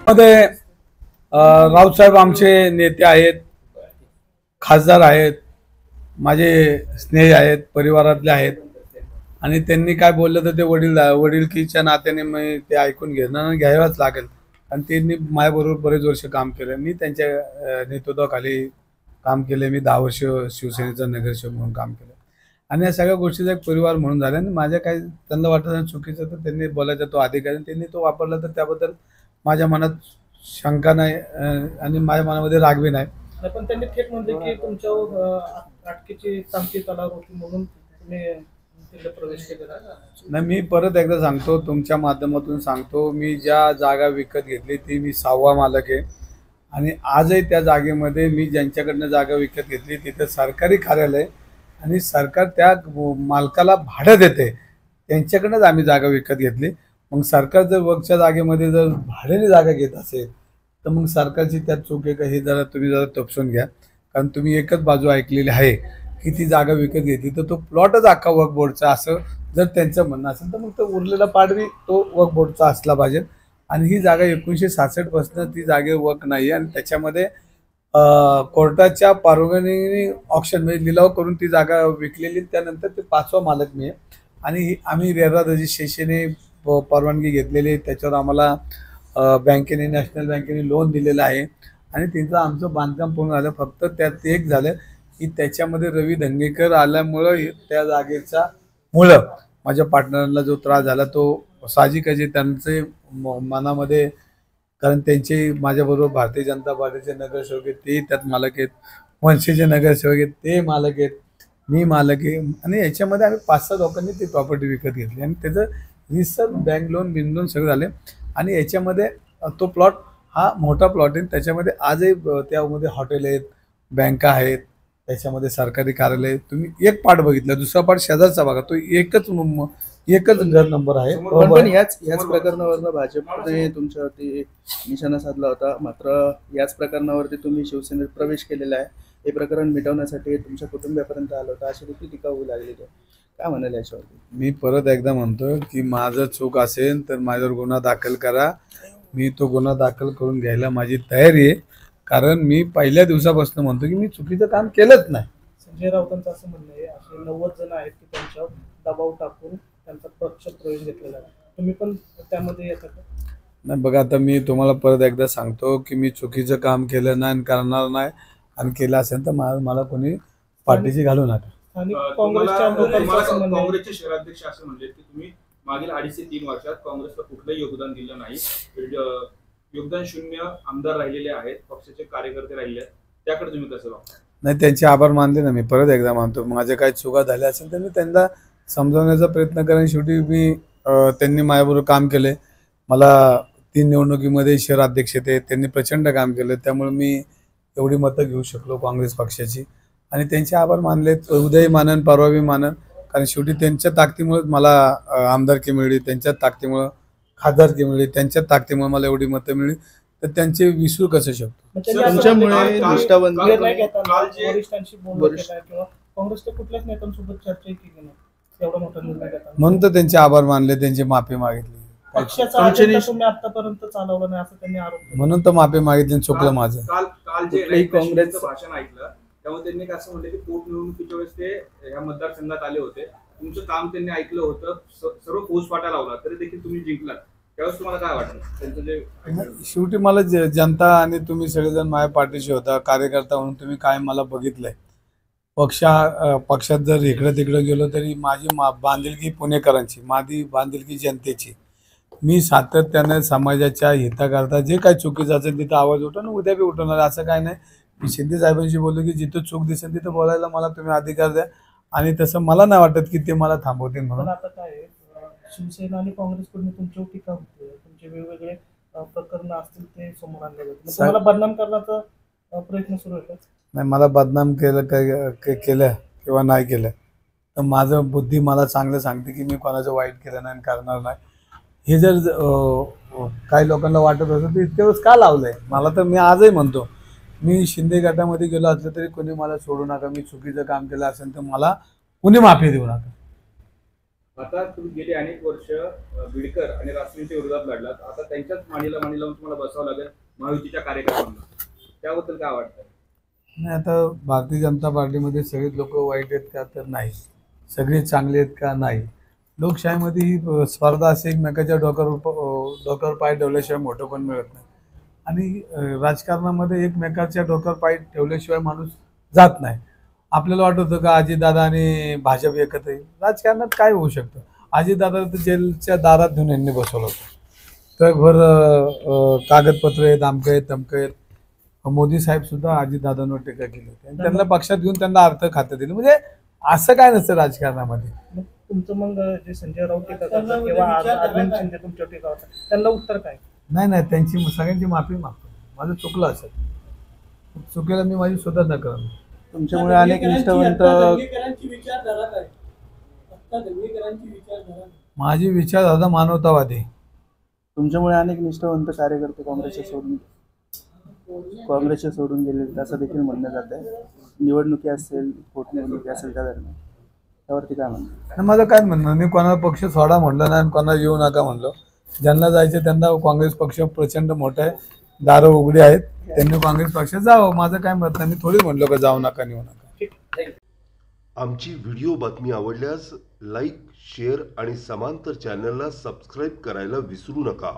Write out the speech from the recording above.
मध्ये राऊतसाहेब आमचे नेते आहेत, खासदार आहेत, माझे स्नेही आहेत, परिवारातले आहेत आणि त्यांनी काय बोललं तर ते वडीलकीच्या नात्याने मी ते ऐकून घेणं घ्यायलाच लागेल. आणि त्यांनी माझ्याबरोबर बरेच वर्ष काम केलं. मी त्यांच्या नेतृत्वाखाली काम केले. मी 10 वर्ष शिवसेनेचा नगरसेवक म्हणून काम केलं आणि या सगळ्या गोष्टीचा एक परिवार म्हणून झाला. आणि माझ्या काही त्यांना वाटत चुकीचं तर त्यांनी बोलायचा तो अधिकार आहे, त्यांनी तो वापरला तर त्याबद्दल माझ्या मनात शंका नाही आणि माझ्या मनामध्ये रागवी नाही. पण त्यांनी थेट म्हणले की तुमच्या अटकेची तांत्रिक तलाव होती म्हणून तुम्ही तिथे प्रवेश केलेला नाही. मी परत एकदा सांगतो, तुमच्या माध्यमातून सांगतो, मी ज्या जागा विकत घेतली ती मी 6वा मालक आहे आणि आजही त्या जागेमध्ये मी ज्यांच्याकडनं जागा विकत घेतली तिथं सरकारी कार्यालय आणि सरकार त्या मालकाला भाडं देते, त्यांच्याकडनंच आम्ही जागा विकत घेतली. मग सरकार जर वरच्या जागेमध्ये जर भाड्याने जागा घेत असेल तर मग सरकारची त्यात चूक आहे का हे तुम्ही जरा तपसून घ्या. कारण तुम्ही एकच बाजू ऐकलेली आहे की ती जागा विकत घेतली तर तो प्लॉटच अख्खा वक्फ बोर्डचा, असं जर त्यांचं म्हणणं असेल तर मग तो उरलेला पाडवी तो वक्फ बोर्डचा असला पाहिजे. आणि ही जागा 1966 पासून ती जागे वक्फ नाही आणि त्याच्यामध्ये कोर्टाच्या परवानगीने ऑप्शन म्हणजे लिलाव करून ती जागा विकलेली. त्यानंतर ते 5वा मालक मी आहे आणि आम्ही रेरा रजिस्ट्रेशनने परवानगी घेतलेली. त्याच्यावर आम्हाला बँकेने, नॅशनल बँकेने लोन दिलेलं आहे आणि त्यांचं आमचं बांधकाम पूर्ण झालं. फक्त त्यात एक झालं की त्याच्यामध्ये रवी धंगेकर आल्यामुळं त्या जागेचा मुळं माझ्या पार्टनरला जो त्रास झाला तो साहजिकच आहे. त्यांचे मनामध्ये, कारण त्यांचे माझ्याबरोबर भारतीय जनता पार्टीचे नगरसेवक आहेत, ते त्यात मालक आहेत, मनसेचे नगरसेवक आहेत ते मालक आहेत, मी मालक आहे आणि याच्यामध्ये आम्ही 5-6 लोकांनी ती प्रॉपर्टी विकत घेतली आणि त्याचं रिसर बँक लोन बिनलोन सगळं झाले. आणि याच्यामध्ये तो प्लॉट हा मोठा प्लॉट आहे, त्याच्यामध्ये आजही त्यामध्ये हॉटेल आहेत, बँका आहेत, त्याच्यामध्ये सरकारी कार्यालय आहेत. तुम्ही एक पार्ट बघितला, दुसरा पार्ट शेजारचा बघा, तो एकच घर नंबर आहे. पण याच प्रकरणावरनं भाजपने तुमच्यावरती निशाणा साधला होता. मात्र याच प्रकरणावरती तुम्ही शिवसेनेत प्रवेश केलेला आहे. हे प्रकरण मिटवण्यासाठी तुमच्या कुटुंबियापर्यंत आलं होतं अशी देखील टीका होऊ लागली. काय म्हणाल याच्यावरती? मी परत एकदा म्हणतो की माझं चूक असेल तर माझ्यावर गुन्हा दाखल करा. मी तो गुन्हा दाखल करून घ्यायला माझी तयारी आहे. कारण मी पहिल्या दिवसापासून म्हणतो की मी चुकीचं काम केलंच नाही. संजय राऊतांचं असं म्हणणं आहे, असे 90 जण आहेत की त्यांच्यावर दबाव टाकून त्यांचा पक्ष प्रवेश घेतलेला आहे, तुम्ही पण त्यामध्ये येता का? नाही बघा, आता मी तुम्हाला परत एकदा सांगतो की मी चुकीचं काम केलं नाही आणि करणार नाही आणि केलं असेल तर मला कोणी पाठीशी घालू नका. आणि काँग्रेसचे शहराध्यक्ष असं म्हणले की तुम्ही मागील 2.5 ते 3 वर्षात काँग्रेसला कुठलंही योगदान दिलं नाही, योगदान शून्य आमदार राहिलेले आहेत, पक्षाचे कार्यकर्ते राहिले आहेत, त्याकडे तुम्ही कसं बघता? नाही, त्यांचे आभार मानले ना. मी परत एकदा मानतो, माझे काही चुका झाल्या असेल तर मी त्यांना समजवण्याचा प्रयत्न करेन. शेवटी मी त्यांनी माझ्याबरोबर काम केले. मला 3 निवडणुकीमध्ये शहराध्यक्ष ते त्यांनी प्रचंड काम केलं, त्यामुळे मी एवढी मतं घेऊ शकलो काँग्रेस पक्षाची आणि त्यांचे आभार मानलेत. उद्याही मानन, परवाही मानन, कारण शेवटी त्यांच्या ताकदीमुळेच मला आमदारकी मिळली, त्यांच्या ताकदीमुळं खासदारकी मिळली, त्यांच्या ताकदीमुळे मला एवढी मतं मिळली. तर त्यांचे विसरू कसं शकतो? तुमच्यामुळे काँग्रेसच्या कुठल्याच नेत्यांसोबत चर्चा केली नाही, एवढा मोठा निर्णय घेतला म्हणून तर त्यांचे आभार मानले, त्यांची माफी मागितली. पक्षाचा अजेंडा तुम्ही आतापर्यंत चालवला नाही असं त्यांनी आरोप केला. म्हणून तर माफी मागितली, चुकलं माझं. काल जे काँग्रेसचं भाषण ऐकलं त्यामुळे त्यांनी असं म्हणलं की पोटनिवडणुकीच्या वेळेस ते ह्या मतदारसंघात आले होते, तुमचं काम त्यांनी ऐकलं होतं, सर्व फौजफाटा लावला तरी देखील तुम्ही जिंकलात. त्यावेळेस तुम्हाला काय वाटलं त्यांचं जे? शेवटी मला जनता आणि तुम्ही सगळेजण माझ्या पाठीशी होता, कार्यकर्ता म्हणून तुम्ही काय मला बघितलंय. पक्षात जर इकडं तिकडं गेलो तरी माझी बांधिलकी पुणेकरांची, माझी बांधिलकी जनतेची. मी सातत्याने समाजाच्या हिताकरता जे काही चुकीचं असेल तिथं आवाज उठवून उद्या बी उठवणार, असं काय नाही. मी शिंदे साहेबांशी बोललो की जिथं चूक दिसेल तिथं बोलायला मला तुम्ही अधिकार द्या आणि तसं मला नाही वाटत की ते मला थांबवतील म्हणून. आता काय शिवसेना आणि काँग्रेसकडून तुमच्यावर टीका होते, तुमचे वेगवेगळे प्रकरण असतील ते समोर आणले जाते, तुम्हाला बदनाम करण्याचा प्रयत्न सुरू आहे? नाही, मला बदनाम केलं किंवा नाही केलं तर माझं बुद्धी मला चांगलं सांगते की मी कोणाचं वाईट केलं नाही करणार नाही. हे जर काही लोकांना वाटत असं तर इतके वेळेस का लावलंय मला? तर मी आजही म्हणतो, मी शिंदे गटामध्ये गेलो असलं तरी कोणी मला सोडू नका. मी चुकीचं काम केलं असेल तर मला कुणी माफी देऊ नका. आता तुम्ही गेली अनेक वर्ष बिडकर आणि राष्ट्रवादीच्या विरोधात लढलात. आता त्यांच्याच मांडीला मांडी लावून तुम्हाला बसावं लागेल महायुतीच्या कार्यक्रमांना. त्याबद्दल काय वाटतं? नाही, आता भारतीय जनता पार्टीमध्ये सगळेच लोक वाईट आहेत का, तर नाही. सगळे चांगले आहेत का, नाही. लोकशाहीमध्ये ही स्पर्धा असे एकमेकाच्या डोक्यावर पाय ठेवल्याशिवाय मोठं पण मिळत नाही. आणि राजकारणामध्ये एकमेकाच्या डोक्यावर पाय ठेवल्याशिवाय माणूस जात नाही. आपल्याला वाटत होतं का अजितदादा आणि भाजप एकत्र येईल. राजकारणात काय होऊ शकतं. अजितदादा तर जेलच्या दारात घेऊन यांनी बसवलं होतं. तर कागदपत्र आहेत, अमकं आहेत, तमकं आहेत. मोदी साहेब सुद्धा अजितदादांवर टीका केली होती आणि त्यांना पक्षात घेऊन त्यांना अर्थ खातं दिलं. म्हणजे असं काय नसतं राजकारणामध्ये. मग तुमचं मग जे संजय राऊत टीका करतात किंवा अरविंद शिंदे तुमच्यावर टीका होतात, त्यांना उत्तर काय? नाही, त्यांची सगळ्यांची माफी मागतो. माझं चुकलं असेल, चुकीला मी माझी सुधारणा करेन. तुमच्यामुळे अनेक निष्ठावंत माझी विचारधारा मानवतावादी. तुमच्यामुळे अनेक निष्ठावंत कार्यकर्ते काँग्रेसचे सोडून गेले असं देखील म्हणलं जात आहे. निवडणुकी असेल, पोटनिवडणुकी असेल त्या दरम्यान त्यावरती काय म्हणणं? आणि माझं काय म्हणणं, मी कोणाला पक्ष सोडा म्हणलं नाही आणि कोणाला येऊ नका म्हणलं. ज्यांना जायचं त्यांना काँग्रेस पक्ष प्रचंड मोठा आहे, दारं उघडी आहेत, त्यांनी काँग्रेस पक्षात जावं. माझं काय मत नाही. मी थोडी म्हणलो का जाऊ नका, नेऊ नका. आमची व्हिडिओ बातमी आवडल्यास लाईक, शेअर आणि समांतर चॅनलला सबस्क्राईब करायला विसरू नका.